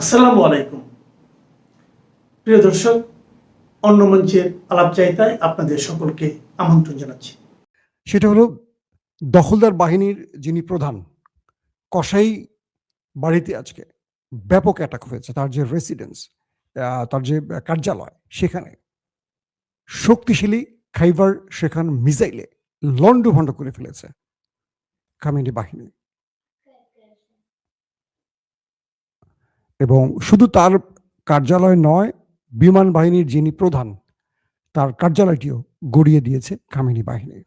আসসালামু আলাইকুম প্রিয় দর্শক, অন্য মঞ্চের আলাপচারিতায় আপনাদের সকলকে আমন্ত্রণ জানাচ্ছি। সেটা হলো দখলদার বাহিনীর যিনি প্রধান কসাই বাড়িতে আজকে ব্যাপক অ্যাটাক হয়েছে। তার যে রেসিডেন্স, তার যে কার্যালয়, সেখানে শক্তিশালী খাইবার সেখান মিসাইলে লন্ডভন্ড করে ফেলেছে খামেনি বাহিনী। এবং শুধু তার কার্যালয় নয়, বিমান বাহিনীর যিনি প্রধান তার কার্যালয়টিও গড়িয়ে দিয়েছে খামেনি বাহিনী।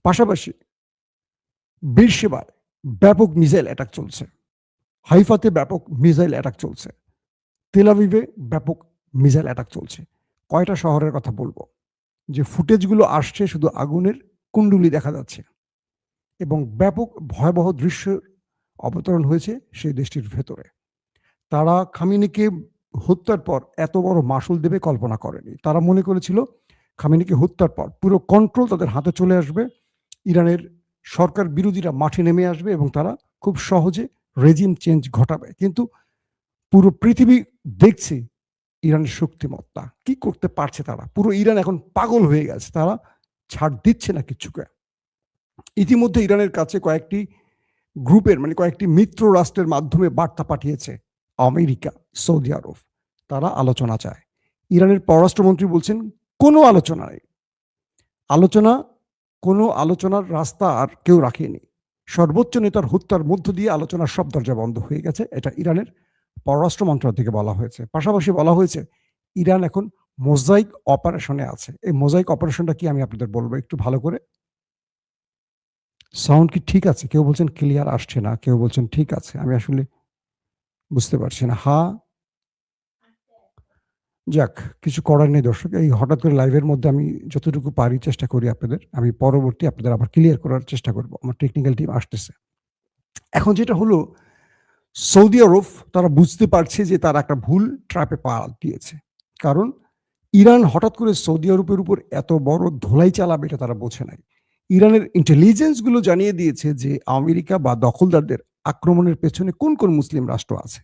পাশাপাশি বীরসেবায় ব্যাপক মিসাইল অ্যাটাক চলছে, হাইফাতে ব্যাপক মিসাইল অ্যাটাক চলছে, তেল আবিবে ব্যাপক মিসাইল অ্যাটাক চলছে। কয়টা শহরের কথা বলবো যে ফুটেজগুলো আসছে, শুধু আগুনের কুণ্ডুলি দেখা যাচ্ছে এবং ব্যাপক ভয়াবহ দৃশ্য অবতরণ হয়েছে সেই দেশটির ভেতরে। তারা খামেনিকে হত্যার পর এত বড় মাসুল দেবে কল্পনা করেনি। তারা মনে করেছিল খামেনিকে হত্যার পর পুরো কন্ট্রোল তাদের হাতে চলে আসবে, ইরানের সরকার বিরোধীরা মাঠে নেমে আসবে এবং তারা খুব সহজে রেজিম চেঞ্জ ঘটাবে। কিন্তু পুরো পৃথিবী দেখছে ইরানের শক্তিমত্তা, কি করতে পারছে তারা। পুরো ইরান এখন পাগল হয়ে গেছে, তারা ছাড় দিচ্ছে না কিছুকে। ইতিমধ্যে ইরানের কাছে কয়েকটি গ্রুপের কয়েকটি মিত্র রাষ্ট্রের মাধ্যমে বার্তা পাঠিয়েছে আমেরিকা, সৌদি আরব। তারা আলোচনা চায়। ইরানের পররাষ্ট্রমন্ত্রী বলছেন কোনো আলোচনা নেই, কোনো আলোচনার রাস্তা আর কেউ রাখেনি। সর্বোচ্চ নেতার হত্যার মধ্য দিয়ে আলোচনার সব দরজা বন্ধ হয়ে গেছে, এটা ইরানের পররাষ্ট্র মন্ত্রণালয় থেকে বলা হয়েছে। পাশাপাশি বলা হয়েছে ইরান এখন মোজাইক অপারেশনে আছে। এই মোজাইক অপারেশনটা কি আমি আপনাদের বলবো একটু ভালো করে। সাউন্ড কি ঠিক আছে? কেউ বলছেন ক্লিয়ার আসছে না, কেউ বলছেন ঠিক আছে। আমি আসলে বুঝতে পারছি না। যাক, কিছু করার নেই দর্শক। এই হঠাৎ করে লাইভের মধ্যে আমি যতটুকু পারি চেষ্টা করি আমি পরবর্তী আপনাদের আবার ক্লিয়ার করার চেষ্টা করব। আমার টেকনিক্যাল টিম আসতেছে। এখন যেটা হলো, সৌদি আরব তারা বুঝতে পারছে যে তারা একটা ভুল ট্র্যাপে পা দিয়েছে। কারণ ইরান হঠাৎ করে সৌদি আরবের উপর এত বড় ধোলাই চালাবে এটা তারা বোঝে নাই। ইরানের ইন্টেলিজেন্স গুলো জানিয়ে দিয়েছে যে আমেরিকা বা দখলদারদের আক্রমণের পেছনে কোন কোন মুসলিম রাষ্ট্র আছে।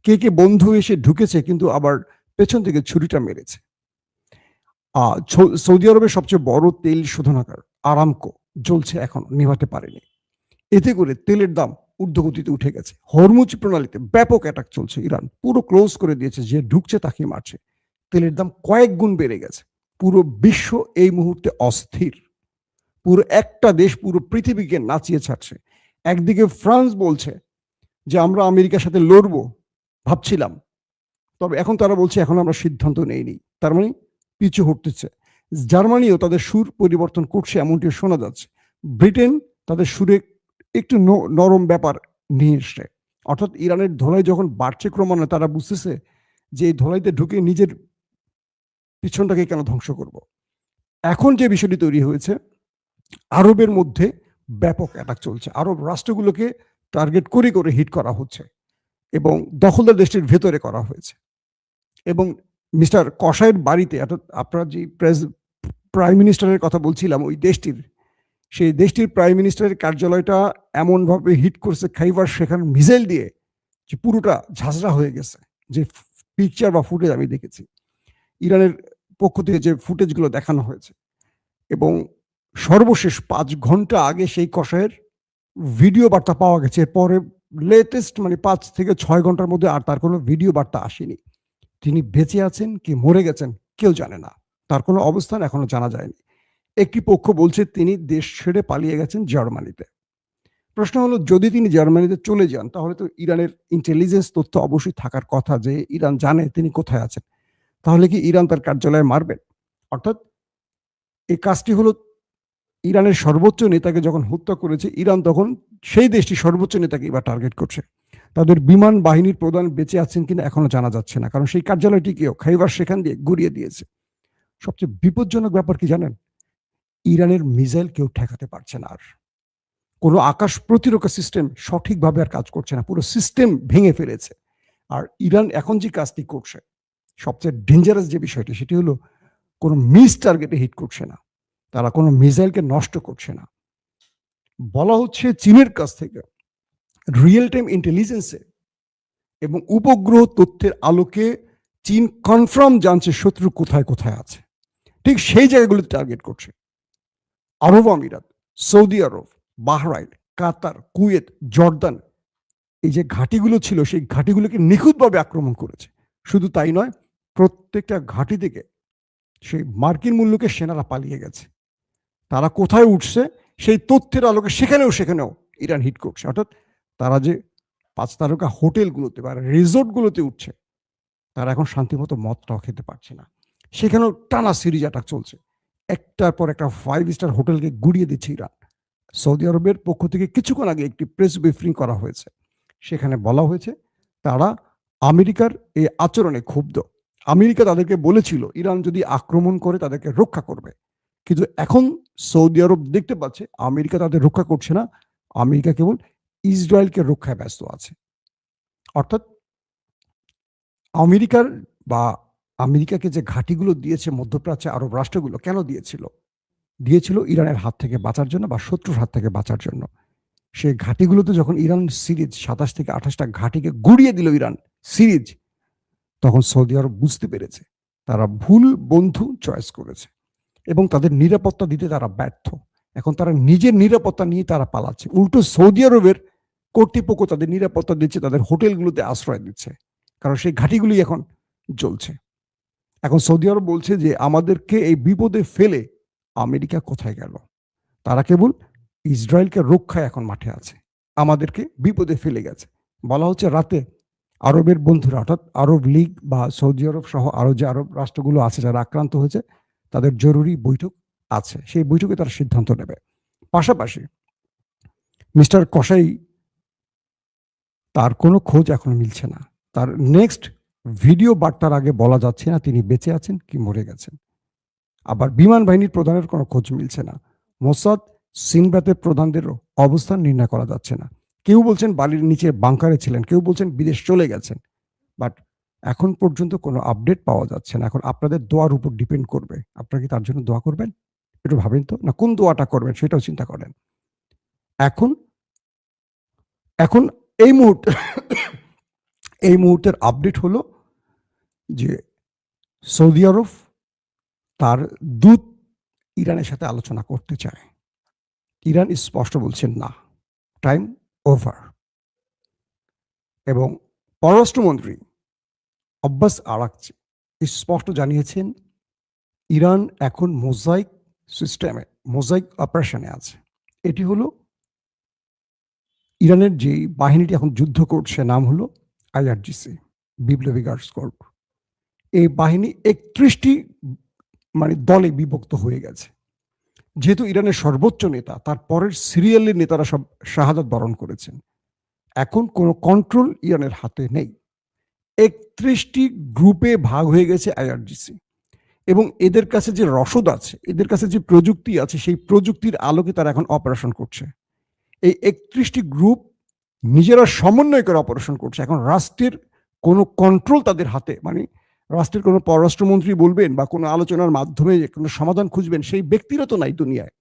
কে কে বন্ধু এসে ঢুকেছে কিন্তু আবার পেছন থেকে ছুরিটা মেরেছে। সৌদি আরবের সবচেয়ে বড় তেল শোধনাগার আরামকো জ্বলছে, এখন নিভাতে পারেনি। এতে করে তেলের দাম ঊর্ধ্বগতিতে উঠে গেছে। হরমুজ প্রণালীতে ব্যাপক অ্যাটাক চলছে, ইরান পুরো ক্লোজ করে দিয়েছে, যে ঢুকছে তাকে মারছে। তেলের দাম কয়েক গুণ বেড়ে গেছে। পুরো বিশ্ব এই মুহূর্তে অস্থির। পুরো একটা দেশ পুরো পৃথিবীকে নাচিয়ে ছাড়ছে। একদিকে ফ্রান্স বলছে যে আমরা আমেরিকার সাথে লড়বো ভাবছিলাম, তবে এখন তারা বলছে এখন আমরা সিদ্ধান্ত নেইনি। তার মানে পিছু হটতেছে। জার্মানিও তাদের সুর পরিবর্তন করছে, এমনটি শোনা যাচ্ছে। ব্রিটেন তাদের সুরে একটু নরম ব্যাপার নিয়ে এসছে। অর্থাৎ ইরানের ধোলাই যখন বাড়ছে ক্রমান্বয়ে, তারা বুঝতেছে যে এই ধোলাইতে ঢুকে নিজের পিছনটাকে কেন ধ্বংস করব। এখন যে বিষয়টি তৈরি হয়েছে, আরবের মধ্যে ব্যাপক অ্যাটাক চলছে। আরব রাষ্ট্রগুলোকে টার্গেট করে করে হিট করা হচ্ছে এবং দখলদার দেশটির ভেতরে করা হয়েছে। এবং মিস্টার কসাইয়ের বাড়িতে, অর্থাৎ আপনার যে প্রাইম মিনিস্টারের কথা বলছিলাম, ওই সেই দেশটির প্রাইম মিনিস্টারের কার্যালয়টা এমনভাবে হিট করছে খাইবার সেখান মিসাইল দিয়ে যে পুরোটা ঝাঁঝরা হয়ে গেছে। যে পিকচার বা ফুটেজ আমি দেখেছি, ইরানের পক্ষ থেকে যে ফুটেজগুলো দেখানো হয়েছে, এবং সর্বশেষ 5 ঘন্টা আগে সেই কসাইয়ের ভিডিও বার্তা পাওয়া গেছে। এরপরে লেটেস্ট 5 থেকে 6 ঘন্টার মধ্যে আর তার কোনো ভিডিও বার্তা আসেনি। তিনি বেঁচে আছেন কি মরে গেছেন কেউ জানে না, তার কোনো অবস্থান এখনো জানা যায়নি। একটি পক্ষ বলছে তিনি দেশ ছেড়ে পালিয়ে গেছেন জার্মানিতে। প্রশ্ন হলো, যদি তিনি জার্মানিতে চলে যান তাহলে তো ইরানের ইন্টেলিজেন্স তথ্য অবশ্যই থাকার কথা যে ইরান জানে তিনি কোথায় আছেন। তাহলে কি ইরান তার কার্যালয়ে মারবেন? অর্থাৎ এই কাজটি হলো, ইরানের সর্বোচ্চ নেতাকে যখন হত্যা করেছে ইরান, তখন সেই দেশটির সর্বোচ্চ নেতাকে এবার টার্গেট করছে। তাদের বিমান বাহিনীর প্রধান বেঁচে আছেন কিনা এখনো জানা যাচ্ছে না, কারণ সেই কার্যালয়টিকেও খাইবার সেখান দিয়ে গুড়িয়ে দিয়েছে। সবচেয়ে বিপজ্জনক ব্যাপার কি জানেন? ইরানের মিসাইল কেউ ঠেকাতে পারছে না আর। কোনো আকাশ প্রতিরক্ষা সিস্টেম সঠিকভাবে আর কাজ করছে না, পুরো সিস্টেম ভেঙে ফেলেছে। আর ইরান এখন যে কাজটি করছে, সবচেয়ে ডেঞ্জারাস যে বিষয়টি, সেটি হলো কোনো মিস টার্গেটে হিট করছে না, তারা কোনো মিসাইলকে নষ্ট করছে না। বলা হচ্ছে চীনের কাছ থেকে রিয়েল টাইম ইন্টেলিজেন্সে এবং উপগ্রহ তথ্যের আলোকে চীন কনফার্ম জানছে শত্রু কোথায় কোথায় আছে। ঠিক সেই জায়গাগুলোতে টার্গেট করছে। আরব আমিরাত, সৌদি আরব, বাহরাইন, কাতার, কুয়েত, জর্দান, এই যে ঘাঁটিগুলো ছিল সেই ঘাঁটিগুলোকে নিখুঁতভাবে আক্রমণ করেছে। শুধু তাই নয়, প্রত্যেকটা ঘাঁটি থেকে সেই মার্কিন মূল্যকে সেনারা পালিয়ে গেছে। তারা কোথায় উঠছে সেই তথ্যের আলোকে সেখানেও ইরান হিট করছে। অর্থাৎ তারা যে 5 তারকা হোটেলগুলোতে বা রিসোর্টগুলোতে উঠছে, তারা এখন শান্তিমতো মদটাও খেতে পারছে না। সেখানেও টানা সিরিজ অ্যাটাক চলছে। একটার পর একটা 5 স্টার হোটেলকে গুড়িয়ে দিচ্ছে ইরান। সৌদি আরবের পক্ষ থেকে কিছুক্ষণ আগে একটি প্রেস ব্রিফিং করা হয়েছে। সেখানে বলা হয়েছে তারা আমেরিকার এই আচরণে ক্ষুব্ধ। আমেরিকা তাদেরকে বলেছিল ইরান যদি আক্রমণ করে তাদেরকে রক্ষা করবে, কিন্তু এখন সৌদি আরব দেখতে পাচ্ছে আমেরিকা তাদের রক্ষা করছে না, আমেরিকা কেবল ইসরায়েলকে রক্ষায় ব্যস্ত আছে। অর্থাৎ আমেরিকার বা আমেরিকাকে যে ঘাঁটিগুলো দিয়েছে মধ্যপ্রাচ্যে আরব রাষ্ট্রগুলো কেন দিয়েছিল ইরানের হাত থেকে বাঁচার জন্য বা শত্রুর হাত থেকে বাঁচার জন্য। সেই ঘাঁটিগুলোতে যখন ইরান সিরিজ 27 থেকে 28টা ঘাঁটিকে গুড়িয়ে দিল ইরান সিরিজ, তখন সৌদি আরব বুঝতে পেরেছে তারা ভুল বন্ধু চয়েস করেছে এবং তাদের নিরাপত্তা দিতে তারা ব্যর্থ। এখন তারা নিজের নিরাপত্তা নিয়ে তারা পালাচ্ছে। উল্টো সৌদি আরবের কর্তৃপক্ষ তাদের নিরাপত্তা দিচ্ছে, তাদের হোটেলগুলোতে আশ্রয় দিচ্ছে, কারণ সেই ঘাঁটিগুলি এখন জ্বলছে। এখন সৌদি আরব বলছে যে আমাদেরকে এই বিপদে ফেলে আমেরিকা কোথায় গেল? তারা কেবল ইসরায়েলকে রক্ষায় এখন মাঠে আছে, আমাদেরকে বিপদে ফেলে গেছে। বলা হচ্ছে রাতে আরবের বন্ধুরা অর্থাৎ আরব লীগ বা সৌদি আরব সহ আরো যে আরব রাষ্ট্রগুলো আছে যারা আক্রান্ত হয়েছে তাদের জরুরি বৈঠক আছে, সেই বৈঠকে তারা সিদ্ধান্ত নেবে। পাশাপাশি মিস্টার কসাই, তার কোনো খোঁজ এখনো মিলছে না। তার নেক্সট ভিডিও বার্তার আগে বলা যাচ্ছে না তিনি বেঁচে আছেন কি মরে গেছেন। আবার বিমান বাহিনীর প্রধানের কোনো খোঁজ মিলছে না। মোসাদ, সিনবাতের প্রধানদেরও অবস্থান নির্ণয় করা যাচ্ছে না। কেউ বলছেন বালির নিচে বাংকারে ছিলেন, কেউ বলছেন বিদেশ চলে গেছেন, বাট এখন পর্যন্ত কোনো আপডেট পাওয়া যাচ্ছে না। এখন আপনাদের দোয়ার উপর ডিপেন্ড করবে, আপনারা কি তার জন্য দোয়া করবেন? একটু ভাবেন তো, না কোন দোয়াটা করবেন সেটাও চিন্তা করেন। এখন এখন এই মুহূর্তে এই মুহূর্তের আপডেট হলো যে সৌদি আরব তার দূত ইরানের সাথে আলোচনা করতে চায়। ইরান স্পষ্ট বলছেন না, টাইম ওভার। এবং পররাষ্ট্রমন্ত্রী আব্বাস আরাকচি স্পষ্ট জানিয়েছেন ইরান এখন মোজাইক অপারেশনে আছে। এটি হলো ইরানের যে বাহিনীটি এখন যুদ্ধ করছে, নাম হলো আইআরজিসি, বিপ্লবী গার্ডস কর্প। এই বাহিনী 31টি দলে বিভক্ত হয়ে গেছে। যেহেতু ইরানের সর্বোচ্চ নেতা, তার পরের সিরিয়ালের নেতারা সব শাহাদাত বরণ করেছেন, এখন কোনো কন্ট্রোল ইরানের হাতে নেই। 31টি গ্রুপে ভাগ হয়ে গেছে আইআরজিসি এবং এদের কাছে যে রসদ আছে, এদের কাছে যে প্রযুক্তি আছে, সেই প্রযুক্তির আলোকে তারা এখন অপারেশন করছে। এই 31টি গ্রুপ নিজেরা সমন্বয় করে অপারেশন করছে। এখন রাষ্ট্রের কোনো কন্ট্রোল তাদের হাতে, রাষ্ট্রের কোনো পররাষ্ট্রমন্ত্রী বলবেন বা কোনো আলোচনার মাধ্যমে কোনো সমাধান খুঁজবেন সেই ব্যক্তিরা তো নাই দুনিয়ায়,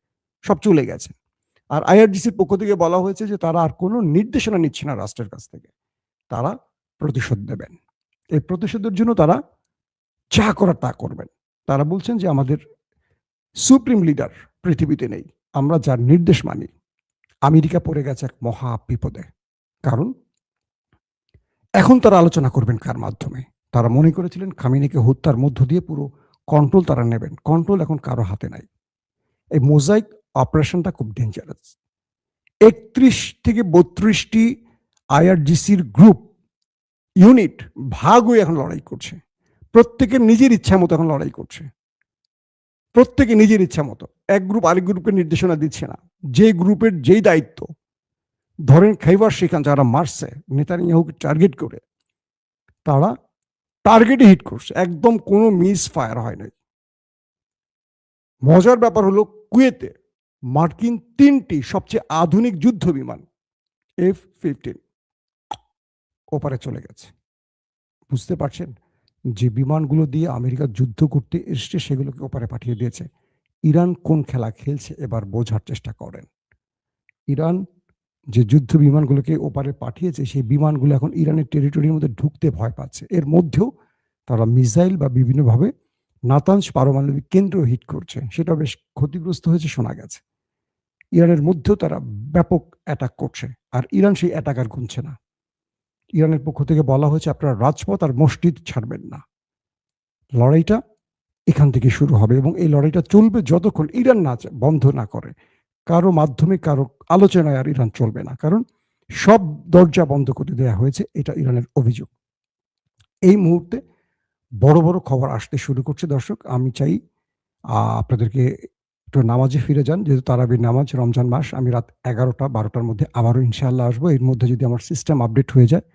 সব চলে গেছে। আর আইআরজিসির পক্ষ থেকে বলা হয়েছে যে তারা আর কোনো নির্দেশনা নিচ্ছে না রাষ্ট্রের কাছ থেকে, তারা প্রতিশোধ দেবেন। এই প্রতিশোধের জন্য তারা যা করার তা করবেন। তারা বলছেন যে আমাদের সুপ্রিম লিডার পৃথিবীতে নেই, আমরা যার নির্দেশ মানি। আমেরিকা পড়ে গেছে এক মহা বিপদে, কারণ এখন তারা আলোচনা করবেন কার মাধ্যমে? তারা মনে করেছিলেন খামেনিকে হত্যার মধ্য দিয়ে পুরো কন্ট্রোল তারা নেবেন, কন্ট্রোল এখন কারো হাতে নাই। এই মোজাইক অপারেশনটা খুব ডেঞ্জারাস। 31 থেকে 32টি আইআরজিসির গ্রুপ ইউনিট ভাগ হয়ে এখন লড়াই করছে। প্রত্যেকের নিজের ইচ্ছা মতো এখন লড়াই করছে, প্রত্যেকে নিজের ইচ্ছা মতো। এক গ্রুপ আরেক গ্রুপকে নির্দেশনা দিচ্ছে না। যে গ্রুপের যেই দায়িত্ব, ধরেন খাইবার সেখান যারা মারছে নেতানিয়াহুকে টার্গেট করে, তারা টার্গেটে হিট করছে, একদম কোনো মিস ফায়ার হয় নাই। মজার ব্যাপার হলো কুয়েতে মার্কিন 3টি সবচেয়ে আধুনিক যুদ্ধ বিমান F-15 ওপারে চলে গেছে। বুঝতে পারছেন, যে বিমানগুলো দিয়ে আমেরিকা যুদ্ধ করতে এসছে সেগুলোকে ওপারে পাঠিয়ে দিয়েছে। ইরান কোন খেলা খেলছে এবার বোঝার চেষ্টা করেন। ইরান যে যুদ্ধ বিমানগুলোকে ওপারে পাঠিয়েছে, সেই বিমানগুলো এখন ইরানের টেরিটরির মধ্যে ঢুকতে ভয় পাচ্ছে। এর মধ্যেও তারা মিসাইল বা বিভিন্নভাবে নাতানজ পারমাণবিক কেন্দ্র হিট করছে, সেটা বেশ ক্ষতিগ্রস্ত হয়েছে শোনা গেছে। ইরানের মধ্যেও তারা ব্যাপক অ্যাটাক করছে, আর ইরান সেই অ্যাটাক আর গুনছে না। ইরানের পক্ষ থেকে বলা হয়েছে আপনারা রাজপথ আর মসজিদ ছাড়বেন না। লড়াইটা এখান থেকে শুরু হবে এবং এই লড়াইটা চলবে যতক্ষণ ইরান বন্ধ না করে। কারো মাধ্যমে কারো আলোচনায় আর ইরান চলবে না, কারণ সব দরজা বন্ধ করে দেওয়া হয়েছে, এটা ইরানের অভিযোগ। এই মুহূর্তে বড় বড় খবর আসতে শুরু করছে। দর্শক, আমি চাই আপনাদেরকে একটু নামাজে ফিরে যান, যেহেতু তারাবির নামাজ, রমজান মাস। আমি রাত 11টা-12টার মধ্যে আবারও ইনশাআল্লাহ আসবো। এর মধ্যে যদি আমার সিস্টেম আপডেট হয়ে যায়,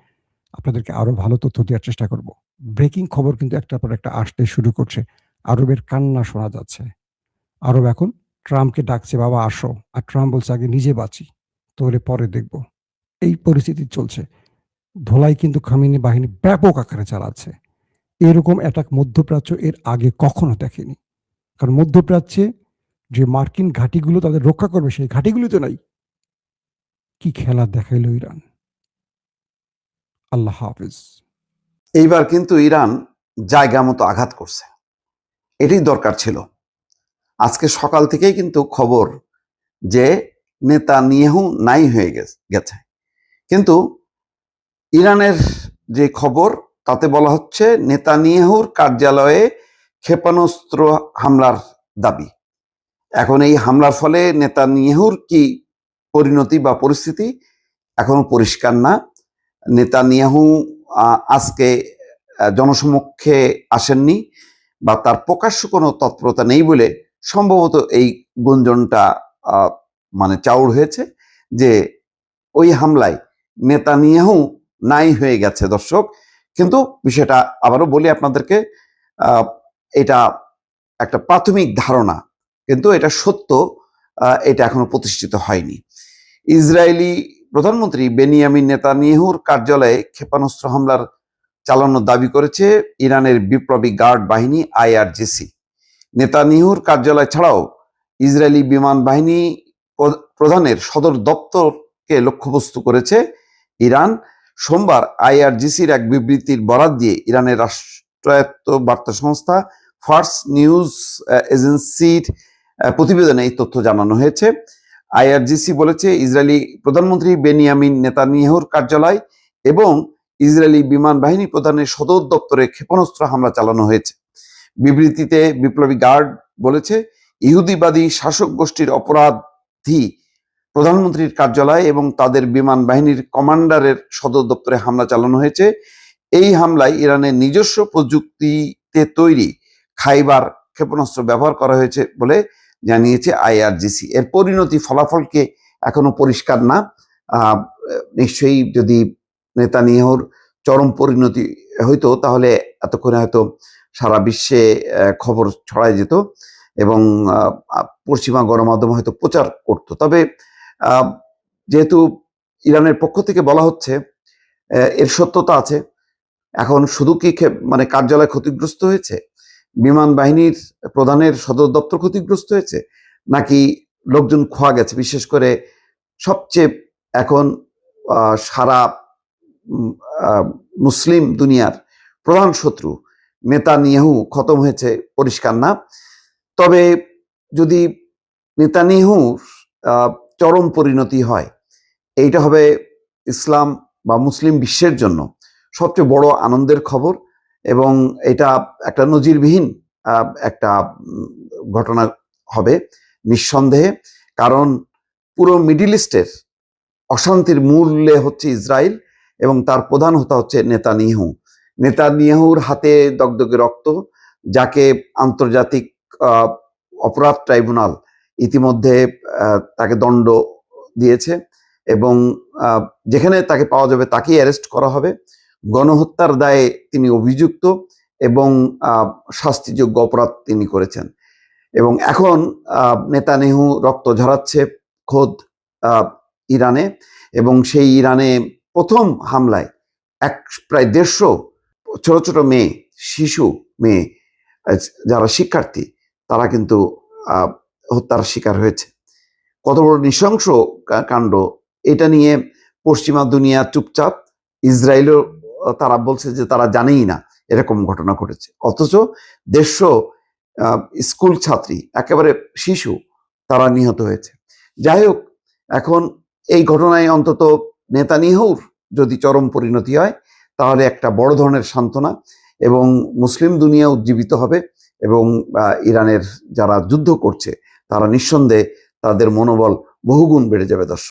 আপনাদেরকে আরো ভালো তথ্য দেওয়ার চেষ্টা করব। ব্রেকিং খবর কিন্তু একটার পর একটা আসতে শুরু করছে। আরবের কান্না শোনা যাচ্ছে। আরব এখন ট্রাম্পকে ডাকছে, বাবা আসো, আর ট্রাম্প বলছে আগে নিজে বাঁচি, তোরে পরে দেখব। এই পরিস্থিতি চলছে। ধোলাই কিন্তু খামেনি বাহিনী ব্যাপক আকারে চালাচ্ছে। এরকম অ্যাটাক মধ্যপ্রাচ্য এর আগে কখনো দেখেনি। কারণ মধ্যপ্রাচ্যে যে মার্কিন ঘাঁটিগুলো তাদের রক্ষা করবে, সেই ঘাঁটিগুলি তো নাই। কি খেলা দেখাইল ইরান! আল্লাহ হাফিজ। এইবার কিন্তু ইরান জায়গা মতো আঘাত করছে, এটাই দরকার ছিল। আজকে সকাল থেকেই কিন্তু খবর যে নেতানিয়াহু নাই হয়ে গেছে, কিন্তু ইরানের যে খবর তাতে বলা হচ্ছে নেতানিয়াহুর কার্যালয়ে ক্ষেপণাস্ত্র হামলার দাবি। এখন এই হামলার ফলে নেতানিয়াহুর কি পরিণতি বা পরিস্থিতি এখনো পরিষ্কার না। নেতানিয়াহু আজকে জনসমক্ষে আসেননি বা তার প্রকাশ্য কোনো তৎপরতা নেই বলে সম্ভবত এই গুঞ্জনটা মানে চাউর হয়েছে যে ওই হামলায় নেতানিয়াহু নাই হয়ে গেছে। দর্শক, কিন্তু বিষয়টা আবারও বলি আপনাদেরকে, এটা একটা প্রাথমিক ধারণা, কিন্তু এটা সত্য, এটা এখনো প্রতিষ্ঠিত হয়নি। ইসরায়েলি প্রধানমন্ত্রী বেনিয়ামিন নেতানিয়াহুর কার্যালয়ে ক্ষেপণাস্ত্র হামলার চালানোর দাবি করেছে ইরানের বিপ্লবী গার্ড বাহিনী IRGC। নেতানিয়াহুর কার্যালয় ছাড়াও ইসরায়েলি বিমান বাহিনী প্রধানের সদর দপ্তরকে লক্ষ্যবস্তু করেছে ইরান। সোমবার IRGCর এক বিবৃতির বরাত দিয়ে ইরানের রাষ্ট্রায়ত্ত বার্তা সংস্থা ফার্স নিউজ এজেন্সির প্রতিবেদনে এই তথ্য জানানো হয়েছে। IRGC বলেছে ইসরায়েলি প্রধানমন্ত্রী বেনিয়ামিন নেতানিয়াহুর কার্যালয় এবং ইসরায়েলি বিমান বাহিনী প্রধানের সদর দপ্তরে ক্ষেপণাস্ত্র হামলা চালানো হয়েছে। বিবৃতিতে বিপ্লবী গার্ড বলেছে ইহুদিবাদী শাসক গোষ্ঠীর অপরাধী প্রধানমন্ত্রীর কার্যালয় এবং তাদের বিমান বাহিনীর কমান্ডারের সদর দপ্তরে হামলা চালানো হয়েছে। এই হামলায় ইরানের নিজস্ব প্রযুক্তিতে তৈরি খাইবার ক্ষেপণাস্ত্র ব্যবহার করা হয়েছে বলে জানিয়েছে IRGC। এর পরিণতি ফলাফলকে এখনো পরিষ্কার না। নিশ্চয়ই যদি নেতানিয়াহুর চরম পরিণতি হইতো তাহলে এতক্ষণে হয়তো সারা বিশ্বে খবর ছড়ায় যেত এবং পশ্চিমা গণমাধ্যম হয়তো প্রচার করত। তবে যেহেতু ইরানের পক্ষ থেকে বলা হচ্ছে এর সত্যতা আছে, এখন শুধু কি মানে কার্যালয় ক্ষতিগ্রস্ত হয়েছে, বিমান বাহিনীর প্রধানের সদর দপ্তর ক্ষতিগ্রস্ত হয়েছে, নাকি লোকজন খোয়া গেছে? বিশেষ করে সবচেয়ে এখন সারা মুসলিম দুনিয়ার প্রধান শত্রু নেতানিয়াহু খতম হয়েছে পরিষ্কার না। তবে যদি নেতানিয়াহুর চরম পরিণতি হয়, এইটা হবে ইসলাম বা মুসলিম বিশ্বের জন্য সবচেয়ে বড় আনন্দের খবর এবং এটা একটা নজিরবিহীন একটা ঘটনা হবে নিঃসন্দেহে। কারণ পুরো মিডিল ইস্টের অশান্তির মূলে হচ্ছে ইসরায়েল এবং তার প্রধান হচ্ছে নেতানিয়াহু। নেতানিয়াহুর হাতে দগদগে রক্ত, যাকে আন্তর্জাতিক অপরাধ ট্রাইব্যুনাল ইতিমধ্যে তাকে দণ্ড দিয়েছে এবং যেখানে তাকে পাওয়া যাবে তাকেই অ্যারেস্ট করা হবে। গণহত্যার দায়ে তিনি অভিযুক্ত এবং শাস্তিযোগ্য অপরাধ তিনি করেছেন এবং এখন নেতানিয়াহু রক্ত ঝরাচ্ছে খোদ ইরানে এবং সেই ইরানে প্রথম হামলায় প্রায় 150 ছোট ছোট মেয়ে, শিশু মেয়ে যারা শিক্ষার্থী, তারা কিন্তু হত্যার শিকার হয়েছে। কত বড় নৃশংস কাণ্ড এটা নিয়ে পশ্চিমা দুনিয়া চুপচাপ, ইসরায়েলও তারা বলছে যে তারা জানেই না এরকম ঘটনা ঘটেছে, অথচ দেড়শো স্কুল ছাত্রী, একেবারে শিশু, তারা নিহত হয়েছে। যাই হোক, এখন এই ঘটনায় অন্তত নেতানিয়াহুর যদি চরম পরিণতি হয় তাহলে একটা বড় ধরনের সান্ত্বনা, এবং মুসলিম দুনিয়া উজ্জীবিত হবে, এবং ইরানের যারা যুদ্ধ করছে তারা নিঃসন্দেহে তাদের মনোবল বহুগুণ বেড়ে যাবে। দর্শক।